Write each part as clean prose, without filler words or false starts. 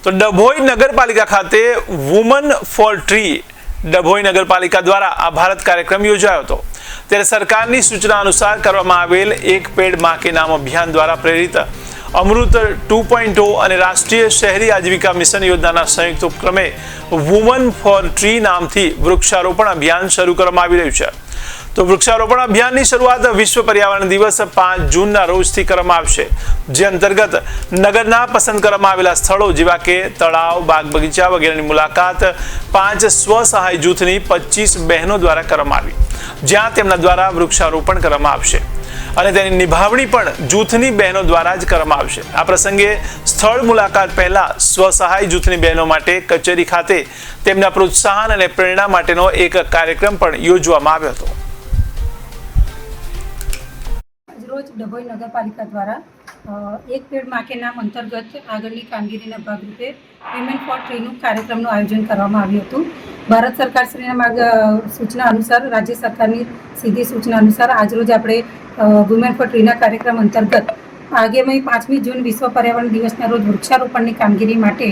તો ડભોઈ નગરપાલિકા ખાતે વુમન ફોર ટ્રી ડભોઈ નગરપાલિકા દ્વારા આ ભારત કાર્યક્રમ યોજાયો હતો। ત્યારે સરકારની સૂચના અનુસાર કરવામાં આવેલ એક પેડ માં કે નામ અભિયાન દ્વારા પ્રેરિત અમૃત 2.0 અને રાષ્ટ્રીય શહેરી આજીવિકા મિશન યોજનાના સંયુક્ત ઉપક્રમે વુમન ફોર ટ્રી નામથી વૃક્ષારોપણ અભિયાન શરૂ કરવામાં આવી રહ્યું છે। તો વૃક્ષારોપણ અભિયાનની શરૂઆત વિશ્વ પર્યાવરણ દિવસ 5 જૂનના રોજથી કરવામાં આવશે, જે અંતર્ગત નગરના પસંદ કરવામાં આવેલા સ્થળો જેવા કે તળાવ, બાગ બગીચા વગેરેની મુલાકાત 5 સ્વસહાય જૂથની 25 બહેનો દ્વારા કરવામાં આવી, જ્યાં તેમના દ્વારા વૃક્ષારોપણ કરવામાં આવશે અને તેની નિભાવણી પણ જૂથની બહેનો દ્વારા જ કરવામાં આવશે। આ પ્રસંગે સ્થળ મુલાકાત પહેલા સ્વસહાય જૂથની બહેનો માટે કચેરી ખાતે તેમના પ્રોત્સાહન અને પ્રેરણા માટેનો એક કાર્યક્રમ પણ યોજવામાં આવ્યો હતો। रोज डभोई नगरपालिका द्वारा एक पेड़ माँ के नाम अंतर्गत आगळनी कामगीरीना भागरूपे विमेन फॉर ट्रीનું કાર્યક્રમનું આયોજન કરવામાં આવ્યું હતું। ભારત સરકાર શ્રીના સૂચના અનુસાર, રાજ્ય સરકારની સીધી સૂચના અનુસાર આજરોજ આપણે વુમેન ફોર ટ્રીના કાર્યક્રમ અંતર્ગત આગામી 5મી જૂન વિશ્વ પર્યાવરણ દિવસના રોજ વૃક્ષારોપણની કામગીરી માટે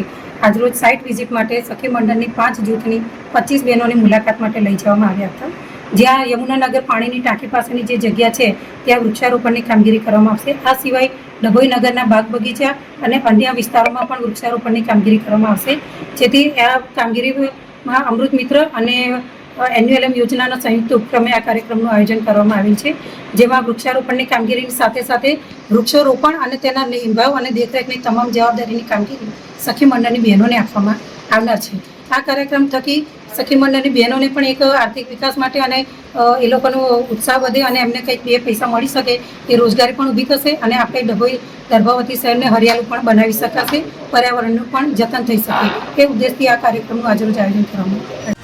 આજરોજ સાઇટ વિઝિટ માટે સખી મંડળની 5 જૂથની 25 બહેનોની મુલાકાત માટે લઈ જવામાં આવ્યા હતા, જ્યાં યમુનાનગર પાણીની ટાંકી પાસેની જે જગ્યા છે ત્યાં વૃક્ષારોપણની કામગીરી કરવામાં આવશે। આ સિવાય ડભોઈ નગરના બાગ બગીચા અને અન્ય વિસ્તારોમાં પણ વૃક્ષારોપણની કામગીરી કરવામાં આવશે, જેથી આ કામગીરીમાં અમૃત મિત્ર અને એન્યુએલએમ યોજનાના સંયુક્ત ઉપક્રમે આ કાર્યક્રમનું આયોજન કરવામાં આવેલ છે, જેમાં વૃક્ષારોપણની કામગીરીની સાથે સાથે વૃક્ષારોપણ અને તેના નિભાવ અને દેખરેખની તમામ જવાબદારીની કામગીરી સખી મંડળની બહેનોને આપવામાં આવનાર છે। આ કાર્યક્રમ થકી સખી મંડળની બહેનોને પણ એક આર્થિક વિકાસ માટે અને એ લોકોનો ઉત્સાહ વધે અને એમને કંઈક 2 પૈસા મળી શકે, એ રોજગારી પણ ઊભી થશે અને આપણે ડભોઈ દર્ભાવતી શહેરને હરિયાળું પણ બનાવી શકાશે, પર્યાવરણનું પણ જતન થઈ શકે, એ ઉદ્દેશથી આ કાર્યક્રમનું આજરોજ આયોજન કરવામાં આવ્યું।